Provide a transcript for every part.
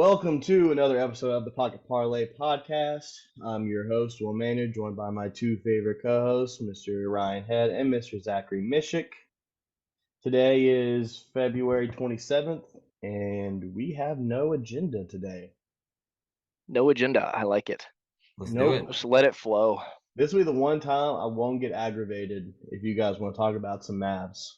Welcome to another episode of the Pocket Parlay Podcast. I'm your host, Will Maynard, joined by my two favorite co-hosts, Mr. Ryan Head and Mr. Zachary Mishik. Today is February 27th, and we have no agenda today. No agenda. I like it. Let's Nope. do it. Just let it flow. This will be the one time I won't get aggravated if you guys want to talk about some Mavs.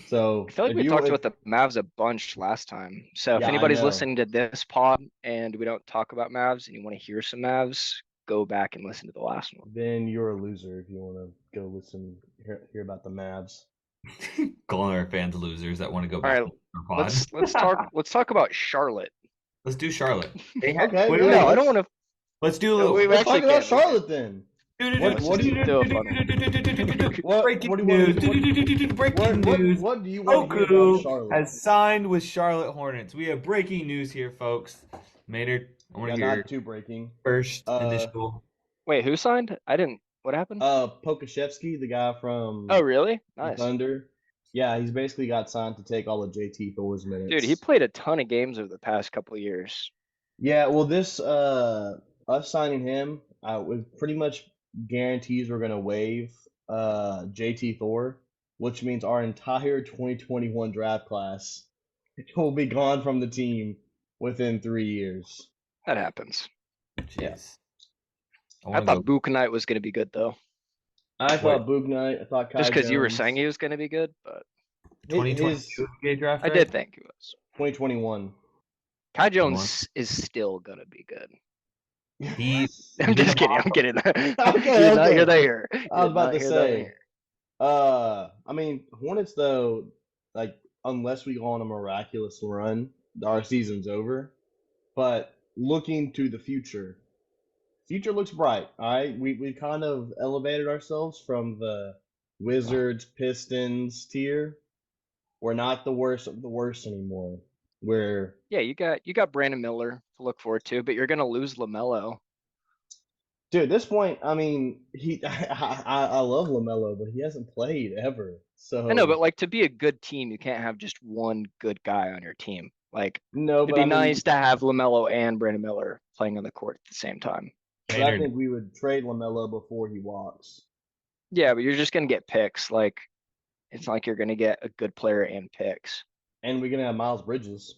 So I feel like if we you- talked if- about the Mavs a bunch last time. So if Yeah, I anybody's know. listening to this pod and we don't talk about Mavs and you want to hear some Mavs, go back and listen to the last one. Then you're a loser if you want to go listen, hear about the Mavs. Calling our fans losers that want to go All back right, to our pod. let's talk about Charlotte. Let's do Charlotte. Okay, wait, yeah. wait, No, I don't want to. Let's do a No, little. we Let's actually talk about can't. Charlotte then. What do you do a fun Breaking what do you news. want- Breaking news. What do you want to hear about Goku Charlotte? has signed with Charlotte Hornets. We have breaking news here, folks. Maynard, I want Yeah, to hear your not too breaking. first Uh, initial. Wait, who signed? I didn't. What happened? Pokashevsky, the guy from Oh, really? Nice. Thunder. Yeah, he's basically got signed to take all of JT Thor's minutes. Dude, he played a ton of games over the past couple of years. Yeah, well, this us signing him, was pretty much guarantees we're gonna waive JT Thor, which means our entire 2021 draft class will be gone from the team within 3 years. That happens. Jeez. I wanna thought go- Book Knight was going to be good, though. I thought Boog Knight, I thought Kai Just because you were Jones. saying he was going to be good, but 2022 NBA draft. I right? did think he was. 2021. Kai Jones is still going to be good. He- I'm just kidding. I'm kidding. Okay, You're not okay. here, there, here. I was about to say. I mean, Hornets though, like unless we go on a miraculous run, our season's over. But looking to the future looks bright. All right, we kind of elevated ourselves from the Wizards Pistons tier. We're not the worst of the worst anymore. We're Yeah, you got Brandon Miller to look forward to, but you're going to lose LaMelo. dude. At this point, I mean, I love LaMelo, but he hasn't played ever. So I know, but like to be a good team, you can't have just one good guy on your team. Like no, it'd but be I mean, nice to have LaMelo and Brandon Miller playing on the court at the same time. but I Maynard, think we would trade LaMelo before he walks. Yeah, but you're just going to get picks. Like it's not like you're going to get a good player and picks. And we're gonna have Miles Bridges.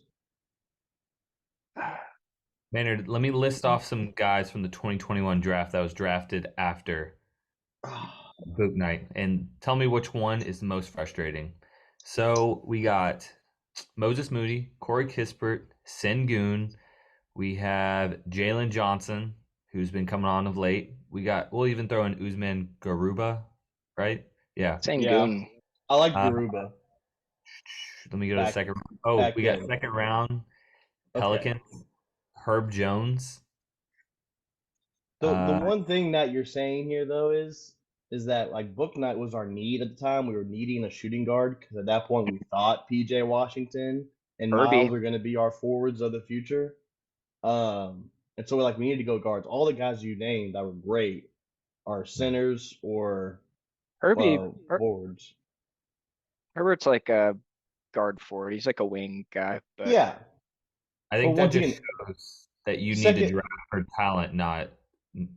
Maynard, let me list off some guys from the 2021 draft that was drafted after Book Night, and tell me which one is the most frustrating. So we got Moses Moody, Corey Kispert, Sengun. We have Jalen Johnson, who's been coming on of late. We'll even throw in Usman Garuba, right? Yeah. Same Yeah. goon. I like Uh, Garuba. Let me go to the Back- second. Oh, back we got then. second round. Okay. Pelicans. Herb Jones. The Uh, one thing that you're saying here though is that like Book Night was our need at the time. We were needing a shooting guard because at that point we thought PJ Washington and Herbie. Miles are going to be our forwards of the future. And so we're like we need to go guards. All the guys you named that were great are centers or Herbie, forwards. Herbert's like a guard forward. He's like a wing guy. But Yeah, I think Well, that once just shows that you need to second- draft for talent, not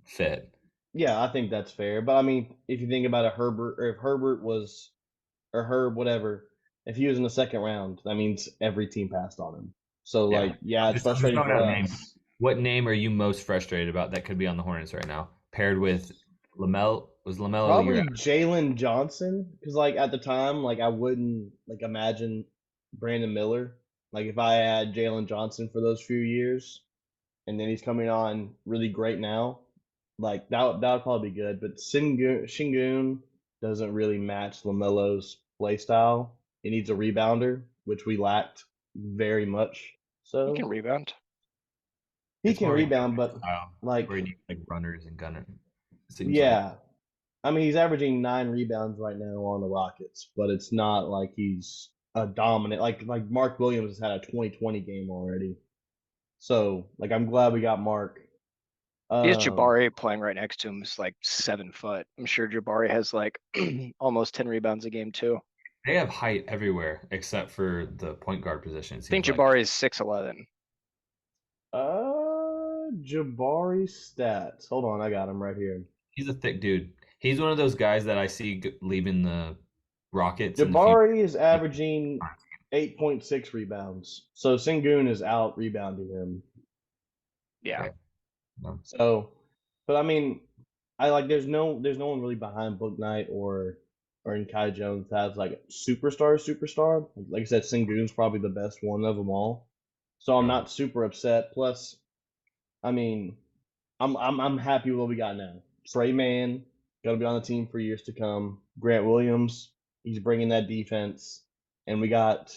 fit. yeah, I think that's fair. But I mean, if you think about a Herbert, or if Herbert was, or Herb, whatever, if he was in the second round, that means every team passed on him. So Yeah. like, yeah, it's Just frustrating throwing for out names. us. What name are you most frustrated about that could be on the Hornets right now? Paired with Lamelo, was Lamelo Probably your Jalen Johnson, because like at the time, like I wouldn't like imagine Brandon Miller. Like if I had Jalen Johnson for those few years, and then he's coming on really great now, like that would probably be good. But Shingun doesn't really match Lamelo's play style. He needs a rebounder, which we lacked very much. So he can rebound. he It's can more of a rebound, but style like where you need like runners and gunners. it seems like. yeah. I mean, he's averaging 9 rebounds right now on the Rockets, but it's not like he's a dominant like Mark Williams has had a 2020 game already. So like I'm glad we got Mark. He has Um, Jabari playing right next to him. Is like 7 foot. I'm sure Jabari has like almost 10 rebounds a game too. They have height everywhere except for the point guard position. it I think seems like. Jabari is 6'11". Jabari stats. Hold on, I got him right here. He's a thick dude. He's one of those guys that I see leaving the Rockets in the future. Jabari is averaging 8.6 rebounds. So Sengun is out rebounding him. Yeah. Okay. No. So, but I mean, there's no one really behind Book Knight or in Kai Jones that has like superstar. Like I said, Sengun's probably the best one of them all. So I'm not super upset. Plus, I mean, I'm happy with what we got now. Trey Mann gonna be on the team for years to come. Grant Williams, he's bringing that defense, and we got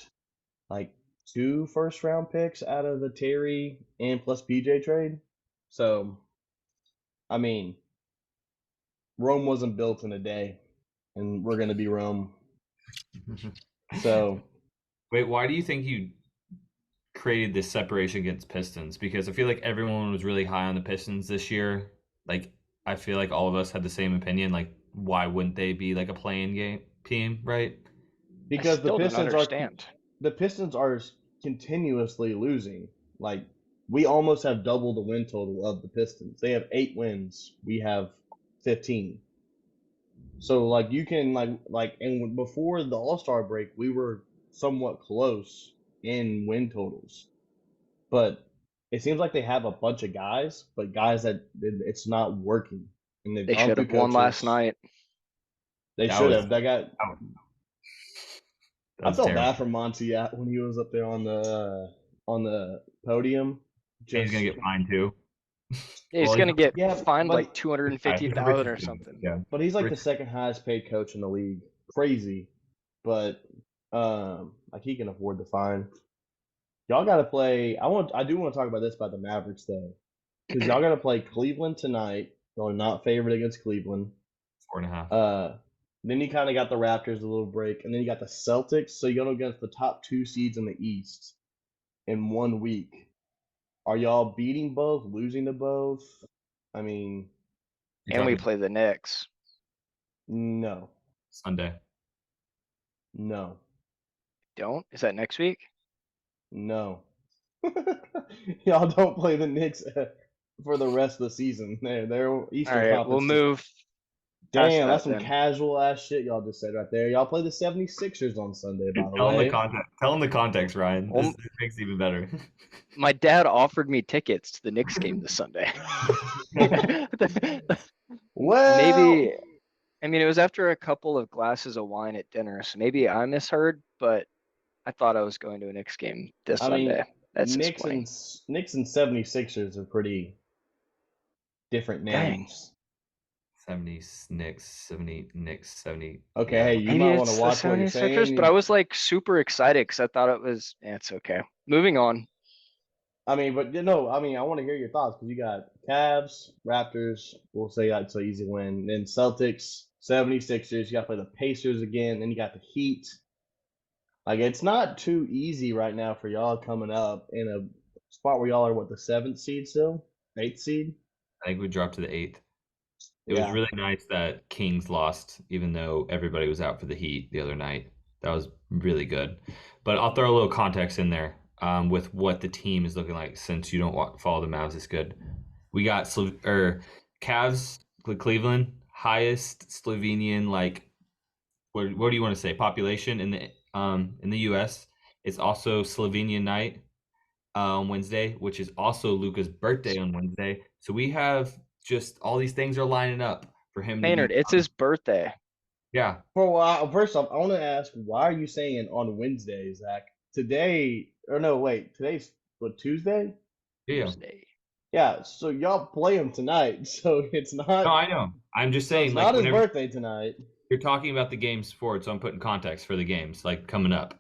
like 2 first-round picks out of the Terry and plus PJ trade. So, I mean, Rome wasn't built in a day, and we're gonna be Rome. So, wait, why do you think you created this separation against Pistons? Because I feel like everyone was really high on the Pistons this year. Like, I feel like all of us had the same opinion. Like, why wouldn't they be like a playing game team, right? because I still don't understand. the Pistons are continuously losing. Like, we almost have double the win total of the Pistons. They have 8 wins. We have 15. So like you can and before the All-Star break, we were somewhat close in win totals. But it seems like they have a bunch of guys, but guys that it's not working. And they've They gone should through have won last coaches. night. They That should was- have. That got. That I was felt terrible. bad for Monty when he was up there on the podium. He's gonna get fined too. He's Well, gonna get Yeah, fined but- like 250,000 or something. Yeah. But he's like the Rich- second highest paid coach in the league. Crazy. But like he can afford the fine. Y'all gotta play. I do want to talk about this about the Mavericks though. Because y'all gotta play Cleveland tonight. Y'all are not favored against Cleveland. 4.5. Then you kind of got the Raptors a little break, and then you got the Celtics. So you go against the top 2 seeds in the East in 1 week. Are y'all beating both, losing to both? I mean, You're And we talking play the Knicks. no, Sunday. no, Don't? Is that next week? no. Y'all don't play the Knicks for the rest of the season. They're Eastern All right, Conference. we'll move. Damn, past that's that some then. casual ass shit y'all just said right there. Y'all play the 76ers on Sunday, by the Tell him way. the context. Tell him the context, Ryan. Well, This makes it even better. My dad offered me tickets to the Knicks game this Sunday. Well, Maybe, I mean, it was after a couple of glasses of wine at dinner, so maybe I misheard, but I thought I was going to a Knicks game this I mean, Sunday. That's Knicks and disappointing. Knicks and 76ers are pretty different Dang. names. 70 Knicks, 70 Knicks, 70. Okay, yeah. hey, you Maybe might want it's to the watch what you're 76ers, saying. but I was like super excited because I thought it was, it's okay. Moving on. I mean, but no, I mean, I want to hear your thoughts because you got Cavs, Raptors. We'll say that's an easy win. Then Celtics, 76ers. You got to play the Pacers again. Then you got the Heat. Like, it's not too easy right now for y'all coming up in a spot where y'all are, what, the 7th seed still? 8th seed? I think we dropped to the 8th. It Yeah. was really nice that Kings lost, even though everybody was out for the Heat the other night. That was really good. But I'll throw a little context in there with what the team is looking like since you don't follow the Mavs as good. We got Cavs, Cleveland, highest Slovenian, like, what do you want to say, population in the U.S. It's also Slovenian night on Wednesday, which is also Luka's birthday on Wednesday. So we have just all these things are lining up for him Maynard, to be. it's his birthday. Yeah. For a while, first off, I want to ask, why are you saying on Wednesday, Zach? Today, or no, wait, today's what, Tuesday? Yeah. Tuesday. Yeah, so y'all play him tonight, so it's not. No, I know. I'm just so saying, it's like, not his whenever birthday tonight. you're talking about the games forward, so I'm putting context for the games, like, coming up.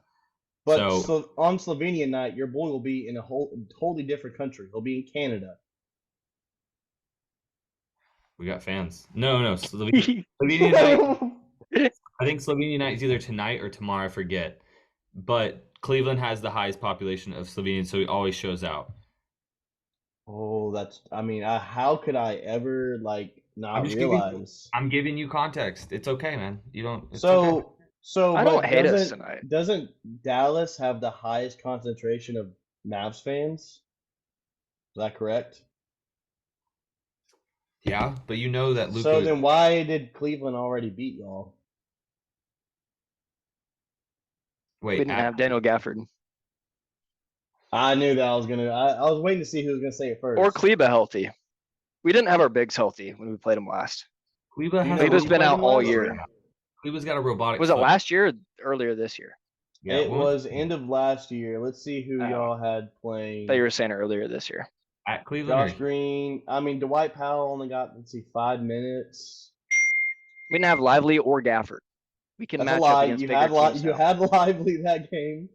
But So on Slovenian night, your boy will be in a totally different country. He'll be in Canada. we got fans. No, Slovenian night. I think Slovenian night is either tonight or tomorrow. I forget. But Cleveland has the highest population of Slovenians, so he always shows out. Oh, that's. I mean, how could I ever not I'm just realize? I'm giving you context. It's okay, man. You don't. It's So, okay. so, I but don't hate us doesn't tonight. doesn't Dallas have the highest concentration of Mavs fans? that correct? Yeah, but you know that So Luka. then why did Cleveland already beat y'all? We Wait, didn't have Daniel Gafford I knew that I was gonna. I was waiting to see who was gonna say it first. or Kleba healthy. We didn't have our bigs healthy when we played him last. Kleba Do you has know a Kleba's who been played out him all last year. Kleba's got a robotic Was it foot. last year or earlier this year? Yeah, It when was end of last year. Let's see who Oh. y'all had I playing. thought you were saying earlier this year. at Cleveland. Josh Green. I mean, Dwight Powell only got 5 minutes. We didn't have Lively or Gafford. We can That's a match lie. up against You bigger had teams you now. had Lively that game.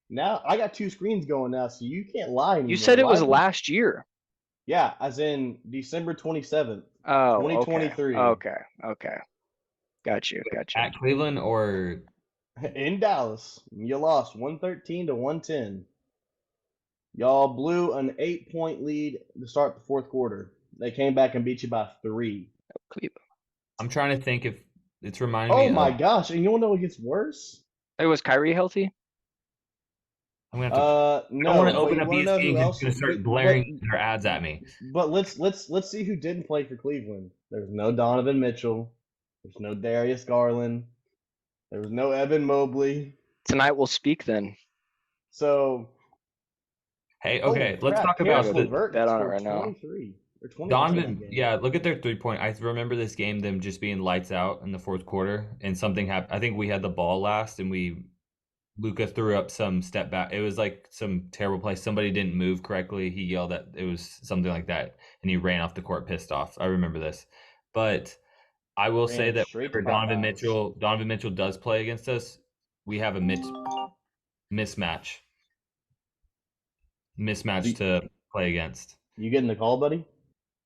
Now I got 2 screens going now, so you can't lie anymore. You said it was Lively- last year. Yeah, as in December 27th, Oh, 2023. Okay. Got you. At Cleveland or In Dallas. You lost 113 to 110. Y'all blew an 8-point lead to start the fourth quarter. They came back and beat you by 3. Cleveland. I'm trying to think if it's reminding Oh me my of. gosh! And you want to know what gets worse? Hey, was Kyrie healthy? I'm gonna have to. No. I don't want to but open you up wanna know ESPN who because else? it's gonna start but- blaring their ads at me. But let's see who didn't play for Cleveland. There was no Donovan Mitchell. There's no Darius Garland. There was no Evan Mobley. Tonight we'll speak then. So Hey, holy okay, let's crap, talk Karis about the- LeVert bet on it scored right now. 23 or 20 Donovan. game. Yeah, look at their 3-point. I remember this game, them just being lights out in the fourth quarter, and something happened. I think we had the ball last, and Luka threw up some step back. It was like some terrible play. Somebody didn't move correctly. He yelled at it was something like that, and he ran off the court pissed off. I remember this, but I will say Ran that straight to whenever Donovan foul Donovan Mitchell does play against us, we have a mismatch to play against. You getting the call, buddy?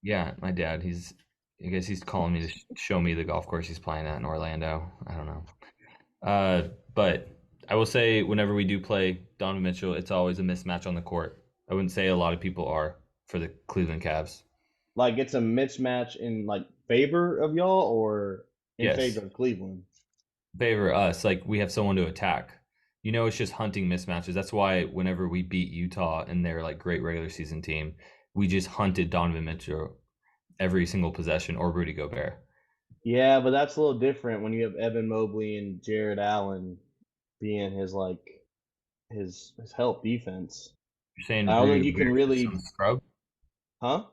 Yeah, my dad. I guess he's calling me to show me the golf course he's playing at in Orlando. I don't know. But I will say, whenever we do play Donovan Mitchell, it's always a mismatch on the court. I wouldn't say a lot of people are for the Cleveland Cavs. Like it's a mismatch in like favor of y'all or in Yes. favor of Cleveland? Favor us, like we have someone to attack. You know, it's just hunting mismatches. That's why whenever we beat Utah and their like great regular season team, we just hunted Donovan Mitchell every single possession or Rudy Gobert. Yeah, but that's a little different when you have Evan Mobley and Jared Allen being his help defense. You're saying I don't Rudy think you can Gobert is really, some scrub? huh?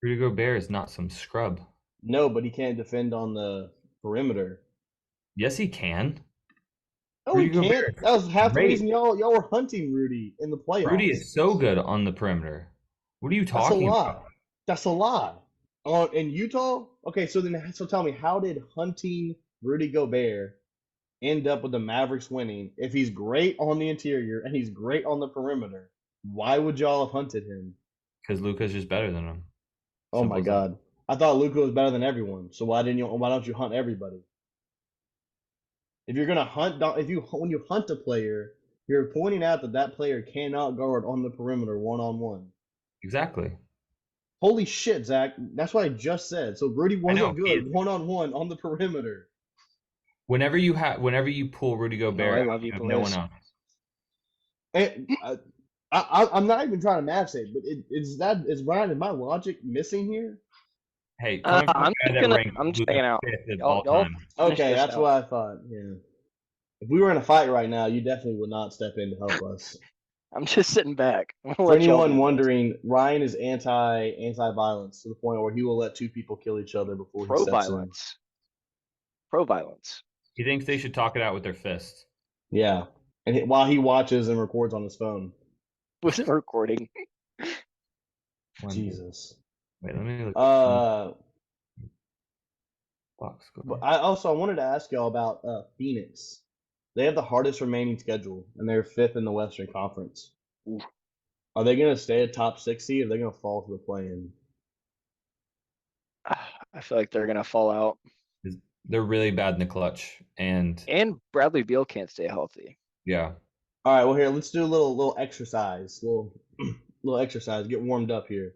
Rudy Gobert is not some scrub. No, but he can't defend on the perimeter. Yes, he can. No, he Rudy can't. Gobert That was half the great. reason y'all were hunting Rudy in the playoffs. Rudy is so good on the perimeter. What are you That's a talking lie. about? That's a lie. In Utah? Okay, so tell me, how did hunting Rudy Gobert end up with the Mavericks winning if he's great on the interior and he's great on the perimeter? Why would y'all have hunted him? Because Luka's just better than him. Oh Simple my as that. God. I thought Luka was better than everyone. So why don't you hunt everybody? If you're gonna hunt, when you hunt a player, you're pointing out that player cannot guard on the perimeter 1-on-1. Exactly. Holy shit, Zach! That's what I just said. So Rudy know, wasn't he good is. 1-on-1 on the perimeter. Whenever you pull Rudy Gobert, I love you, have no boys. one else. And I'm not even trying to match it, but is Ryan? Is my logic missing here? Hey, coming from a I'm guy just that gonna- ranked I'm just Luka hanging out. 5th of Y'all- all y'all- time. Finish Okay, this that's out. what I thought. Yeah. If we were in a fight right now, you definitely would not step in to help us. I'm just sitting back. I'm gonna For let y'all anyone do it. wondering, Ryan is anti-violence to the point where he will let 2 people kill each other before he Pro steps violence. Pro violence. He thinks they should talk it out with their fists. in. Yeah, and while he watches and records on his phone. Wasn't recording. Jesus. Wait, let me look. Box score. But I wanted to ask y'all about Phoenix. They have the hardest remaining schedule, and they're 5th in the Western Conference. Ooh. Are they going to stay a top 6 seed, or are they going to fall to the play-in? I feel like they're gonna fall out. They're really bad in the clutch, and And Bradley Beal can't stay healthy. yeah, All right, well here, let's do a little exercise, little exercise. Get warmed up here.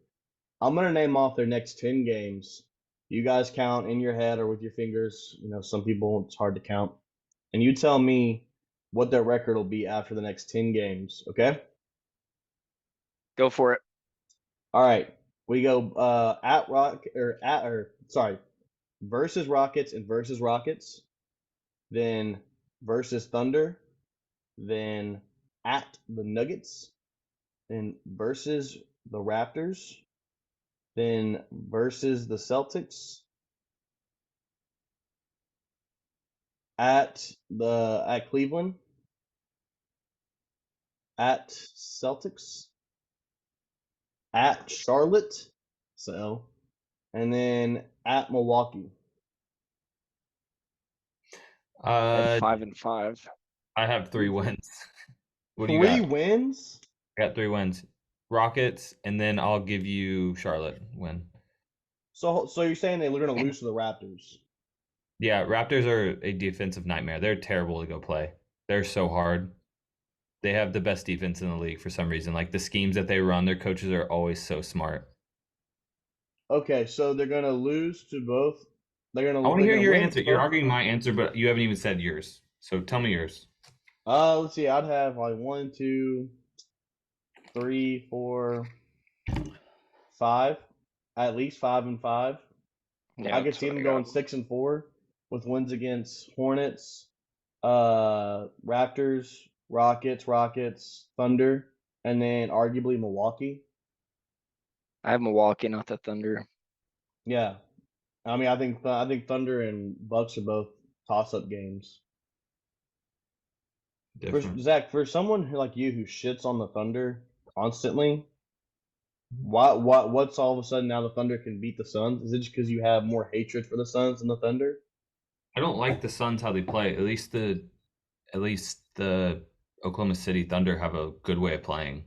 I'm gonna name off their next 10 games. You guys count in your head or with your fingers. You know, some people it's hard to count, and you tell me what their record will be after the next 10 games. Okay? Go for it. All right, we go versus Rockets and versus Rockets, then versus Thunder, then at the Nuggets, then versus the Raptors, then versus the Celtics, at Cleveland, at Celtics, at Charlotte, and then at Milwaukee. At Uh, 5-5. I have 3 wins. What do you Three got? wins? I got 3 wins. Rockets, and then I'll give you Charlotte win. So you're saying they're going to lose to the Raptors? Yeah, Raptors are a defensive nightmare. They're terrible to go play. They're so hard. They have the best defense in the league for some reason. Like the schemes that they run, their coaches are always so smart. Okay, so they're going to lose to both. They're going I to. want to They're hear going to your win. answer. You're arguing my answer, but you haven't even said yours. So tell me yours. Let's see. I'd have like 1, 2, 3, 4, 5. At least 5-5. Yeah, I could that's see what them I going got. 6-4 with wins against Hornets, Raptors, Rockets, Thunder, and then arguably Milwaukee. I have Milwaukee, not the Thunder. Yeah, I mean, I think Thunder and Bucks are both toss-up games. Different. Zach, for someone like you who shits on the Thunder constantly, what's all of a sudden now the Thunder can beat the Suns? Is it just because you have more hatred for the Suns than the Thunder? I don't like the Suns how they play. At least the Oklahoma City Thunder have a good way of playing.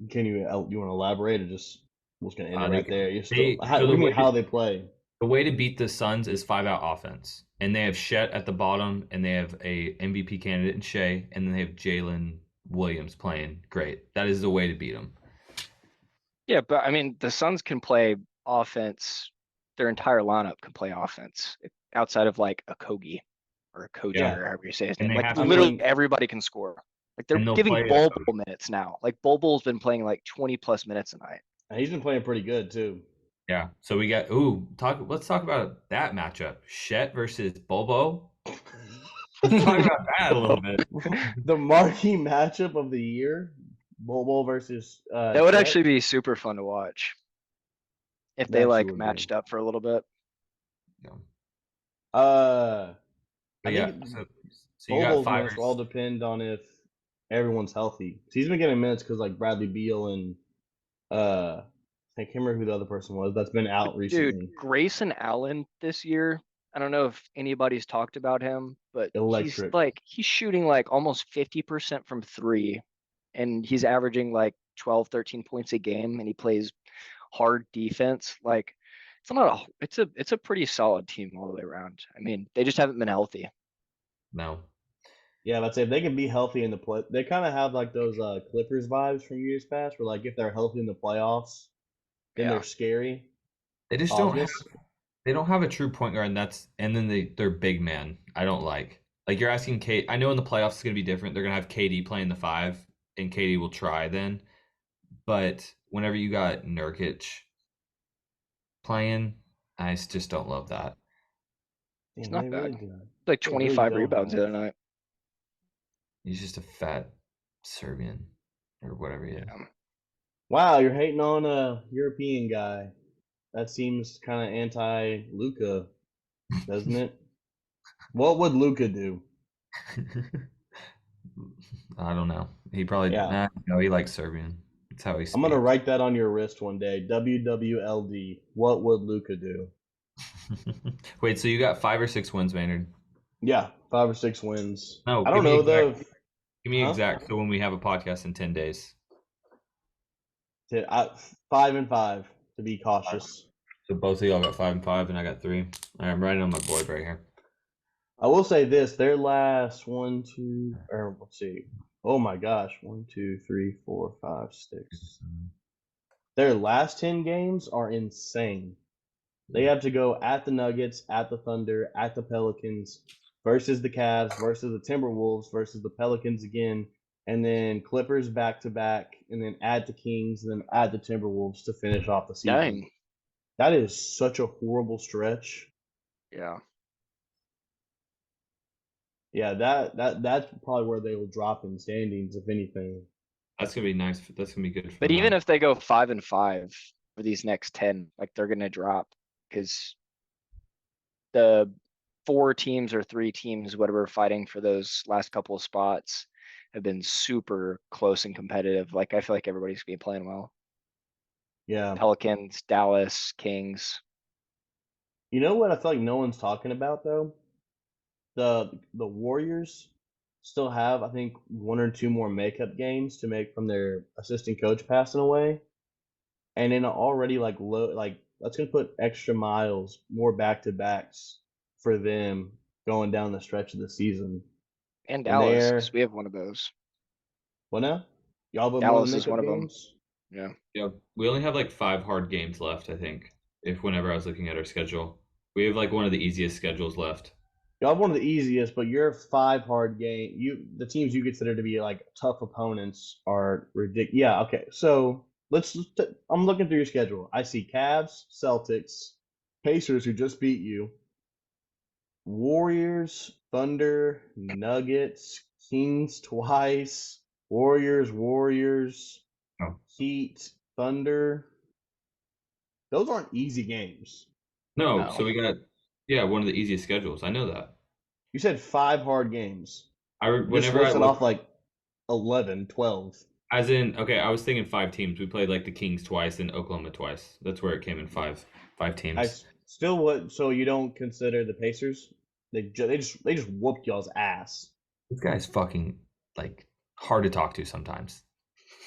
Can you want to elaborate or just we're just gonna end it Uh, right they, there? You still they what so do the you mean way how they play? the way to beat the Suns is 5-out offense, and they have Shet at the bottom, and they have a MVP candidate in Shea, and then they have Jalen Williams playing great. That is the way to beat them. Yeah, but I mean, the Suns can play offense. Their entire lineup can play offense outside of like a Kogi or a Koji Yeah. or however you say his And name. they Like have to literally mean- everybody can score. Like they're And they'll giving play a Bol ton. Bol minutes now. Like Bol Bol's been playing like 20 plus minutes a night. He's been playing pretty good too. Yeah. So we got let's talk about that matchup. Shet versus Bobo. Let's talk about that a little bit. The marquee matchup of the year, Bobo versus That would Chet. actually be super fun to watch if That they actually like would be. matched up for a little bit. Yeah. I But yeah, think so you got Bobo's five. minutes will all depend on if everyone's healthy. So he's been getting minutes because like Bradley Beal and I can't remember who the other person was that's been out recently. Dude, Grayson Allen this year, I don't know if anybody's talked about him, but Electric. he's shooting like almost 50% from three, and he's averaging like 12, 13 points a game, and he plays hard defense. Like it's a pretty solid team all the way around. I mean, they just haven't been healthy. No. Yeah, let's say if they can be healthy in the play, they kind of have like those Clippers vibes from years past, where like if they're healthy in the playoffs, then Yeah. they're scary. They just they don't have a true point guard, and then they're big man. I don't like. Like you're asking Kate. I know in the playoffs it's gonna be different. They're gonna have KD playing the 5, and KD will try then. But whenever you got Nurkic playing, I just don't love that. It's Damn, not they really bad. do. Like They really 25 don't rebounds the have- other night. He's just a fat Serbian or whatever he is. Yeah. Wow, you're hating on a European guy. That seems kind of anti Luca, doesn't it? What would Luca do? I don't know. He probably Yeah. no, he likes Serbian. That's how he speaks. I'm gonna write that on your wrist one day. WWLD. What would Luca do? Wait, so you got 5 or 6 wins, Maynard? Yeah, 5 or 6 wins. No, I don't give me know though. exact. Give me Huh? exact. So when we have a podcast in 10 days. 5-5 to be cautious. So both of y'all got 5 and 5, and I got 3. All right, I'm writing on my board right here. I will say this: their last 1, 2, or let's see. Oh my gosh, 1, 2, 3, 4, 5, 6. Their last 10 games are insane. They have to go at the Nuggets, at the Thunder, at the Pelicans, versus the Cavs, versus the Timberwolves, versus the Pelicans again, and then Clippers back to back, and then add the Kings, and then add the Timberwolves to finish off the season. Dang. That is such a horrible stretch. Yeah. Yeah, that's probably where they will drop in standings, if anything. That's gonna be nice. That's gonna be good for But them. even if they go 5-5 for these next 10, like they're gonna drop because the 4 teams or 3 teams, whatever, fighting for those last couple of spots have been super close and competitive. Like I feel like everybody's gonna be playing well. Yeah. Pelicans, Dallas, Kings. You know what I feel like no one's talking about though? The Warriors still have, I think, 1 or 2 more makeup games to make from their assistant coach passing away. And then already that's gonna put extra miles, more back to backs for them going down the stretch of the season. And And Dallas, because they're we have one of those. what now? Y'all have more Dallas is makeup one of them. games? Yeah. Yeah, we only have like 5 hard games left, I think. If whenever I was looking at our schedule, we have like one of the easiest schedules left. Y'all have one of the easiest, but your 5 hard game, the teams you consider to be like tough opponents are ridiculous. Yeah, okay. So I'm looking through your schedule. I see Cavs, Celtics, Pacers who just beat you, Warriors, Thunder, Nuggets, Kings twice, Warriors, Oh. Heat, Thunder. Those aren't easy games. No, No. so we got one of the easiest schedules. I know that. You said 5 hard games. Just Whenever I listed look, off like 11, 12. as in, okay, I was thinking 5 teams. We played like the Kings twice and Oklahoma twice. That's where it came in 5 teams. Still would. So you don't consider the Pacers? They just whooped y'all's ass. This guy's fucking like hard to talk to sometimes.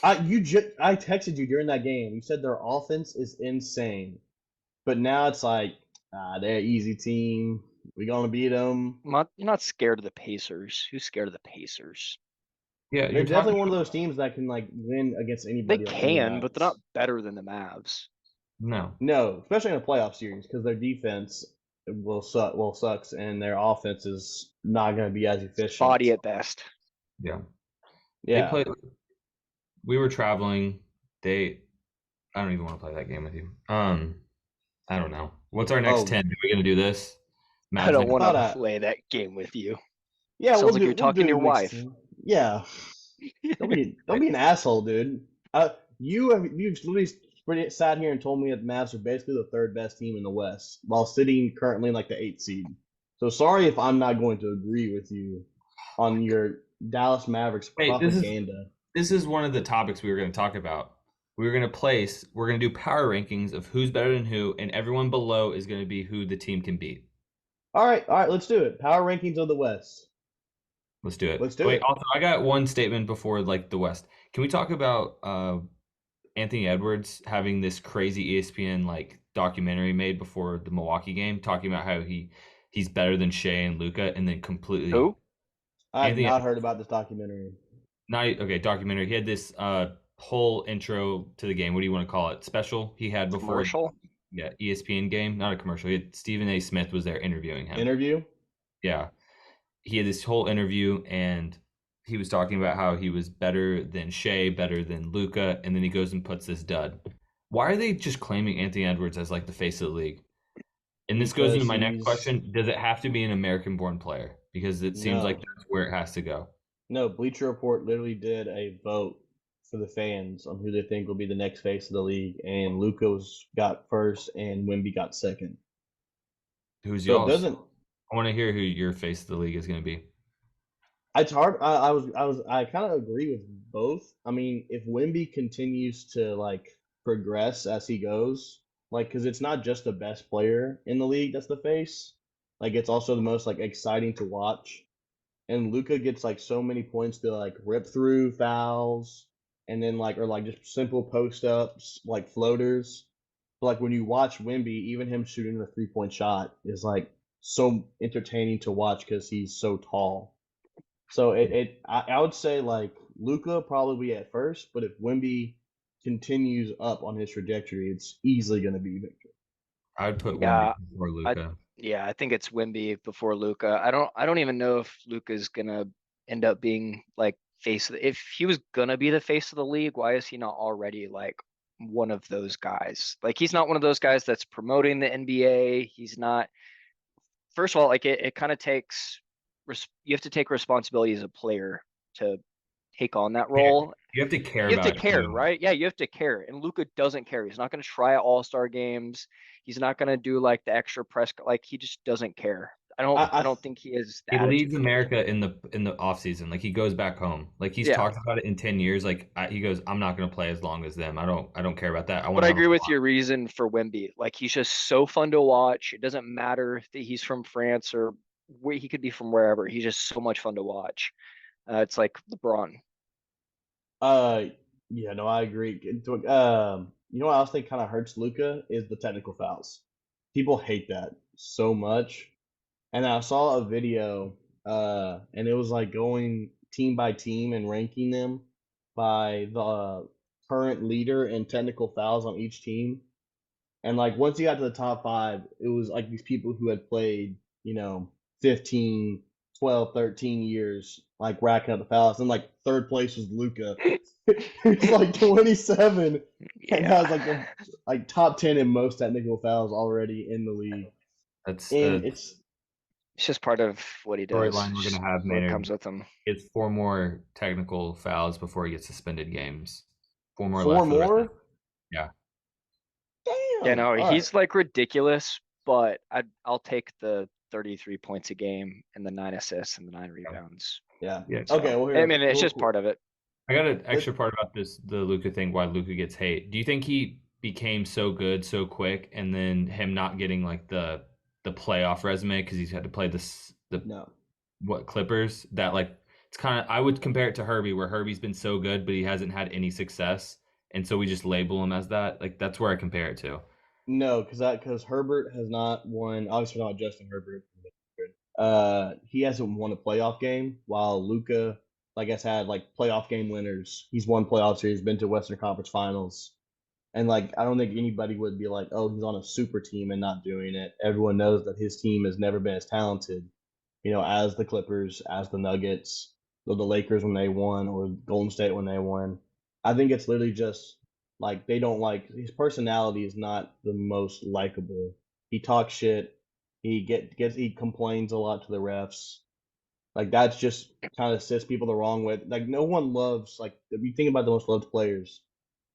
I texted you during that game. You said their offense is insane, but now it's like they're an easy team. We gonna beat them. You're not scared of the Pacers. Who's scared of the Pacers? Yeah, They're you're definitely talking. one of those teams that can like win against They anybody. can, but they're not better than the Mavs. No, No, especially in a playoff series because their defense sucks, and their offense is not going to be as efficient. Spotty at best. yeah. Yeah. They played. We were traveling. I don't even want to play that game with you. I don't know. What's our next 10? Are we gonna do this? I don't want thought to I- play that game with you. Yeah, Sounds like you're talking to your wife. Yeah. Don't be an asshole, dude. You've literally sat here and told me that the Mavs are basically the 3rd best team in the West, while sitting currently in like the 8th seed. So sorry if I'm not going to agree with you on your Dallas Mavericks propaganda. This is one of the topics we were going to talk about. We're going to do power rankings of who's better than who, and everyone below is going to be who the team can beat. All right, let's do it. Power rankings of the West. Let's do it. Wait, also, I got one statement before like the West. Can we talk about Anthony Edwards having this crazy ESPN like documentary made before the Milwaukee game, talking about how he's better than Shea and Luka, and then completely. Who? I have not heard about this documentary. Documentary. He had this whole intro to the game. What do you want to call it? Special he had before. Commercial? Yeah, ESPN game, not a commercial. Stephen A. Smith was there interviewing him. Interview? Yeah. He had this whole interview, and he was talking about how he was better than Shea, better than Luka, and then he goes and puts this dud. Why are they just claiming Anthony Edwards as like the face of the league? And this goes into my next question. Does it have to be an American-born player? Because it seems like that's where it has to go. No, Bleacher Report literally did a vote for the fans on who they think will be the next face of the league, and Luka got first and Wemby got second. Who's so yours? I want to hear who your face of the league is going to be. It's hard. I kind of agree with both. I mean, if Wemby continues to like progress as he goes, like, because it's not just the best player in the league that's the face, like it's also the most like exciting to watch. And Luka gets like so many points to like rip through fouls, and then like just simple post ups, like floaters. But like when you watch Wemby, even him shooting the 3-point shot is like so entertaining to watch because he's so tall. So I would say like Luka probably be at first, but if Wemby continues up on his trajectory, it's easily going to be Victor. I would put Wemby before Luka. Yeah, I think it's Wemby before Luka. I don't even know if Luka's gonna end up being like if he was gonna be the face of the league, why is he not already like one of those guys? Like he's not one of those guys that's promoting the NBA. He's not. First of all, like it kind of takes. You have to take responsibility as a player to take on that role. You have to care You have to about care, you. right? Yeah, you have to care. And Luka doesn't care. He's not going to try at All-Star games. He's not going to do like the extra press. Like he just doesn't care. I don't think he is the He attitude leaves for it. America in the off season. Like he goes back home. Like he's Yeah. talked about it in 10 years. Like he goes, I'm not going to play as long as them. I don't care about that. But I agree with your reason for Wemby. Like he's just so fun to watch. It doesn't matter that he's from France or where he could be from wherever. He's just so much fun to watch. It's like LeBron. Yeah, no, I agree. You know what else think kind of hurts Luka is the technical fouls. People hate that so much. And I saw a video, and it was like going team by team and ranking them by the current leader in technical fouls on each team. And like once you got to the top 5, it was like these people who had played, 15, 12, 13 years, like racking up the fouls. And like third place was Luka. It's like 27 and has like top 10 in most technical fouls already in the league. That's And it's just part of what he does. Storyline we're gonna have. What comes with him. It's 4 more technical fouls before he gets suspended games. 4 more. 4 more? Yeah. Damn. Yeah, no, All he's like ridiculous, but I'll take the 33 points a game and the 9 assists and the 9 rebounds. Yeah. So, okay. Well, I mean, it's just part of it. I got an extra part about the Luka thing. Why Luka gets hate? Do you think he became so good so quick, and then him not getting like the playoff resume because he's had to play Clippers? That like it's kind of I would compare it to Herbie, where Herbie's been so good, but he hasn't had any success, and so we just label him as that. Like that's where I compare it to. No, because Herbert has not won. Obviously, not Justin Herbert. He hasn't won a playoff game, while Luka, like I said, like playoff game winners. He's won playoff series, been to Western Conference Finals, and like I don't think anybody would be like, oh, he's on a super team and not doing it. Everyone knows that his team has never been as talented, as the Clippers, as the Nuggets, or the Lakers when they won, or Golden State when they won. I think it's literally just like they don't like his personality is not the most likable. He talks shit. He complains a lot to the refs. Like that's just kind of sets people the wrong way. Like no one loves like if you think about the most loved players,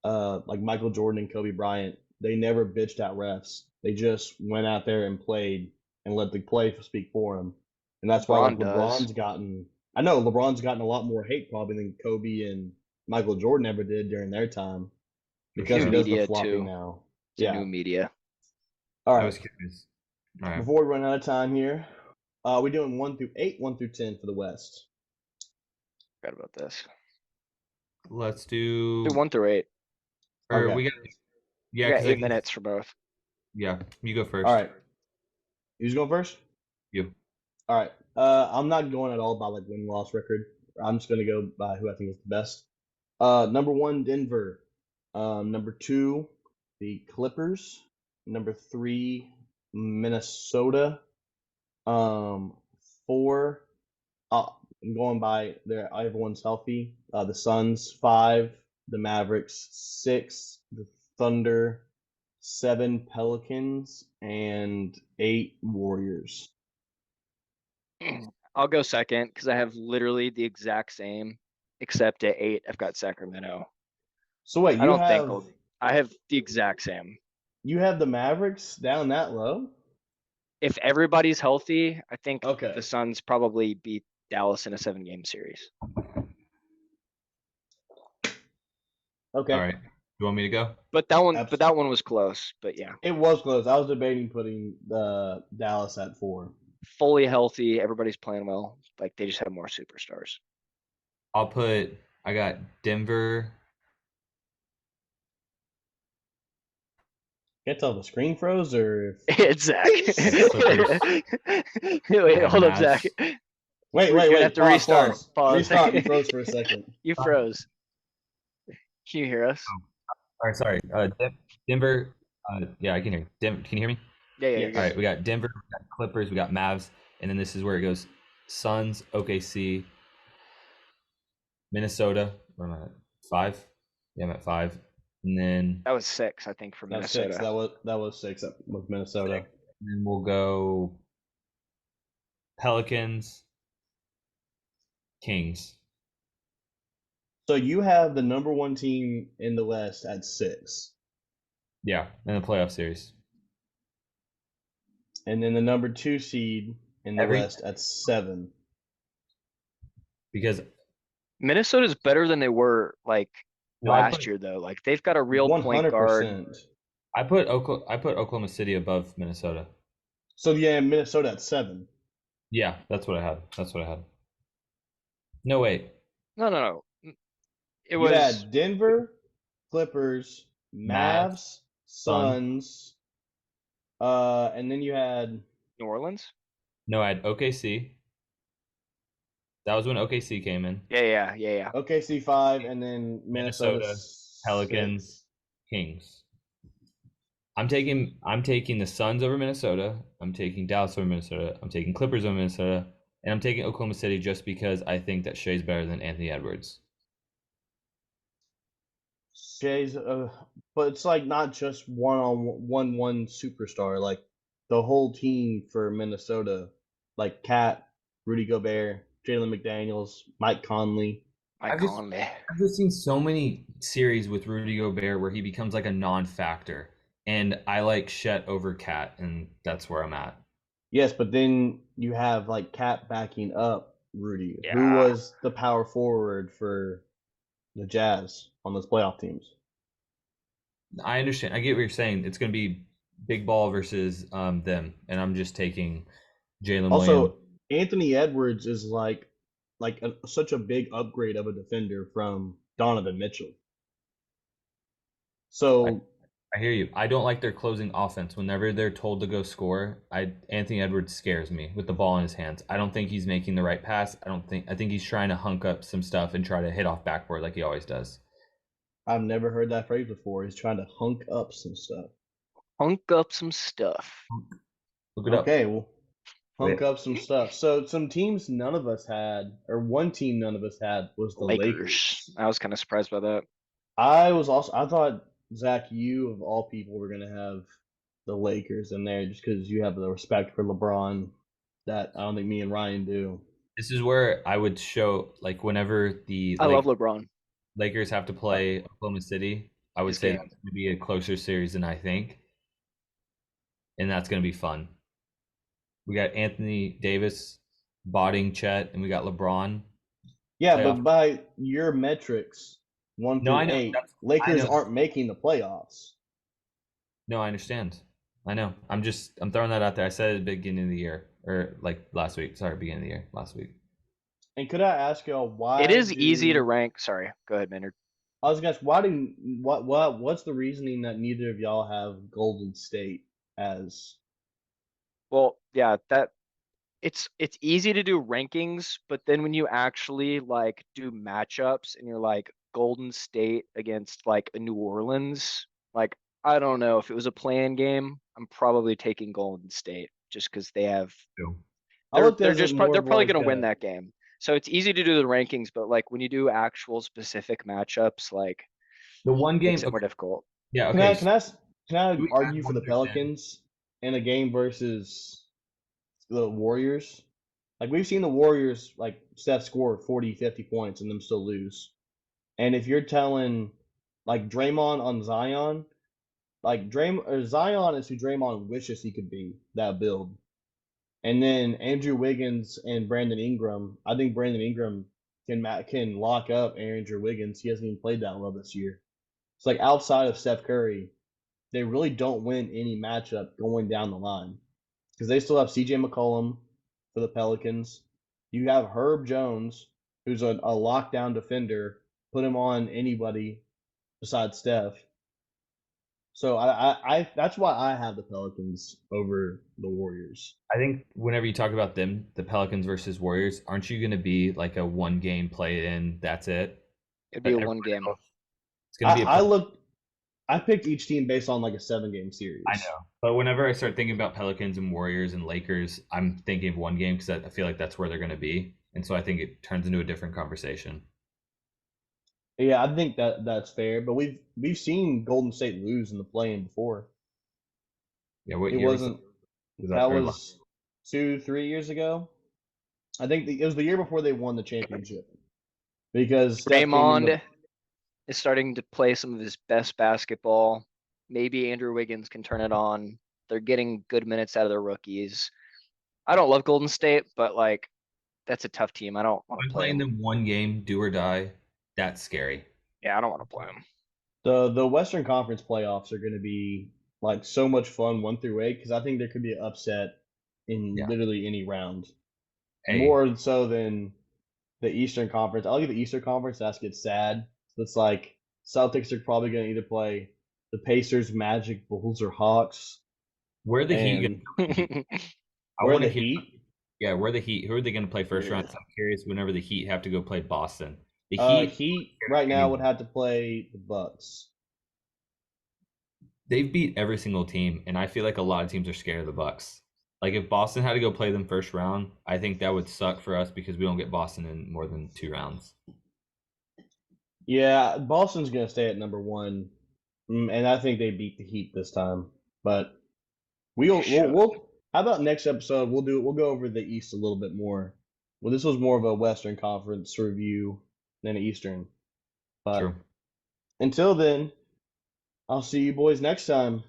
like Michael Jordan and Kobe Bryant, they never bitched at refs. They just went out there and played and let the play speak for them. And that's why like, LeBron's gotten. I know LeBron's gotten a lot more hate probably than Kobe and Michael Jordan ever did during their time because he does the flopping now. It's new media. All right. I was curious. All right. Before we run out of time here, we're doing 1 through 8, 1 through 10 for the West. Forgot about this. Let's do 1 through 8. Or Okay. we got We got 8 minutes for both. Yeah, you go first. All right. Who's going first? You. All right. I'm not going at all by like win-loss record. I'm just gonna go by who I think is the best. Number 1, Denver. Number 2, the Clippers. Number 3, Minnesota. 4, I'm going by there. Everyone's healthy. The Suns. 5, the Mavericks. 6, the Thunder. 7, Pelicans, and 8, Warriors. I'll go second because I have literally the exact same, except at 8, I've got Sacramento. So wait, I have the exact same. You have the Mavericks down that low? If everybody's healthy, I think Okay. the Suns probably beat Dallas in a 7-game series. Okay. All right. You want me to go? But that one was close. But yeah, It was close. I was debating putting the Dallas at 4. fully healthy, everybody's playing well. Like they just have more superstars. I got Denver. Can't tell if the screen froze or. It's Zach. Wait, hold up, Zach. Wait. We're gonna have to restart. Pause. Restart. You froze for a second. You froze. Can you hear us? All right, sorry. Denver. Yeah, I can hear you. Can you hear me? Yeah. All right, we got Denver, we got Clippers, we got Mavs, and then this is where it goes: Suns, OKC, Minnesota. Where am I at? 5. Yeah, I'm at 5. And then That was 6, I think, for That's 6. Minnesota. That was 6 with Minnesota. 6. And then we'll go Pelicans, Kings. So you have the number 1 team in the West at 6, Yeah, in the playoff series. and then the number 2 seed in the West at 7. Because Minnesota's better than they were like No, I last put- year, though. Like they've got a real point guard. 100%. I put Oklahoma City above Minnesota. So yeah, Minnesota at 7. Yeah, that's what I had. No, wait. No. It You was had Denver, Clippers, Mavs, Mavs, Suns, and then you had New Orleans. No, I had OKC. That was when OKC came in. Yeah. OKC 5, and then Minnesota, Pelicans, 6. Kings. I'm taking the Suns over Minnesota. I'm taking Dallas over Minnesota. I'm taking Clippers over Minnesota, and I'm taking Oklahoma City just because I think that Shea's better than Anthony Edwards. Shay's, but it's like not just one superstar. Like the whole team for Minnesota, like Cat, Rudy Gobert, Jalen McDaniels, Mike Conley. Mike Conley. I've just seen so many series with Rudy Gobert where he becomes like a non-factor, and I like Shet over Cat, and that's where I'm at. Yes, but then you have like Cat backing up Rudy, who Yeah. was the power forward for the Jazz on those playoff teams. I understand. I get what you're saying. It's going to be big ball versus them, and I'm just taking Jalen Williams. Also, Anthony Edwards is like such a big upgrade of a defender from Donovan Mitchell. So I hear you. I don't like their closing offense. Whenever they're told to go score, Anthony Edwards scares me with the ball in his hands. I don't think he's making the right pass. I think he's trying to hunk up some stuff and try to hit off backboard like he always does. I've never heard that phrase before. He's trying to hunk up some stuff. Hunk up some stuff. Look it up. Okay, well, hunk up some stuff. So some teams none of us had, or one team none of us had, was the Lakers. I was kind of surprised by that. I thought, Zach, you of all people were gonna have the Lakers in there just because you have the respect for LeBron that I don't think me and Ryan do. This is where I would show, like, whenever the I love LeBron. Lakers have to play Oklahoma City, I would say that's going to be a closer series than I think. And that's going to be fun. We got Anthony Davis botting Chet, and we got LeBron. Yeah, but by your metrics, 1 through 8, Lakers aren't making the playoffs. No, I understand. I know. I'm throwing that out there. I said it at the beginning of the year, or like last week. Sorry, beginning of the year, last week. And could I ask y'all why? It is easy to rank. Sorry, go ahead, Maynard. I was gonna ask what's the reasoning that neither of y'all have Golden State as? Well, yeah, it's easy to do rankings, but then when you actually like do matchups and you're like Golden State against like a New Orleans, like I don't know if it was a play-in game, I'm probably taking Golden State just because they have. They're probably gonna win that game. So it's easy to do the rankings, but like when you do actual specific matchups, like the one game makes it more difficult. Yeah. Okay. Can I argue for the Pelicans in a game versus the Warriors? Like we've seen the Warriors, like Steph score 40, 50 points and them still lose. And if you're telling like Draymond on Zion, like Zion is who Draymond wishes he could be, that build. And then Andrew Wiggins and Brandon Ingram. I think Brandon Ingram can lock up Andrew Wiggins. He hasn't even played that well this year. It's like outside of Steph Curry, they really don't win any matchup going down the line because they still have C.J. McCollum for the Pelicans. You have Herb Jones, who's a lockdown defender. Put him on anybody besides Steph. So I that's why I have the Pelicans over the Warriors. I think whenever you talk about them, the Pelicans versus Warriors, aren't you going to be like a one game play in? That's it. It'd be a one game. It's going to be. I picked each team based on like a 7-game series. I know, but whenever I start thinking about Pelicans and Warriors and Lakers, I'm thinking of one game because I feel like that's where they're going to be, and so I think it turns into a different conversation. Yeah, I think that's fair. But we've seen Golden State lose in the play-in before. Yeah, what It year wasn't. was That that? Or was 2, 3 years ago. I think it was the year before they won the championship because Steph came in the. Draymond is starting to play some of his best basketball. Maybe Andrew Wiggins can turn it on. They're getting good minutes out of their rookies. I don't love Golden State, but like that's a tough team. I don't want to I'm play playing them. them one game, do or die. That's scary. Yeah, I don't want to play them. The Western Conference playoffs are going to be like so much fun 1 through 8 because I think there could be an upset in Yeah. literally any round, Hey, more so than the Eastern Conference. I look at the Eastern Conference, that gets sad. So it's like Celtics are probably going to either play the Pacers, Magic, Bulls, or Hawks, where are the Heat and going to be? I where want to the hear. Heat. Yeah, where are the Heat? Who are they going to play first round? Yeah. 'Cause I'm curious. Whenever the Heat have to go play Boston, the Heat, Heat right now would have to play the Bucks. they've beat every single team, and I feel like a lot of teams are scared of the Bucks. Like if Boston had to go play them first round, I think that would suck for us because we don't get Boston in more than 2 rounds. Yeah, Boston's going to stay at number one, and I think they beat the Heat this time. But we'll how about next episode we'll go over the East a little bit more. Well, this was more of a Western Conference review than an Eastern. True. But until then, I'll see you boys next time.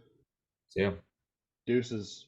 So yeah. Deuces.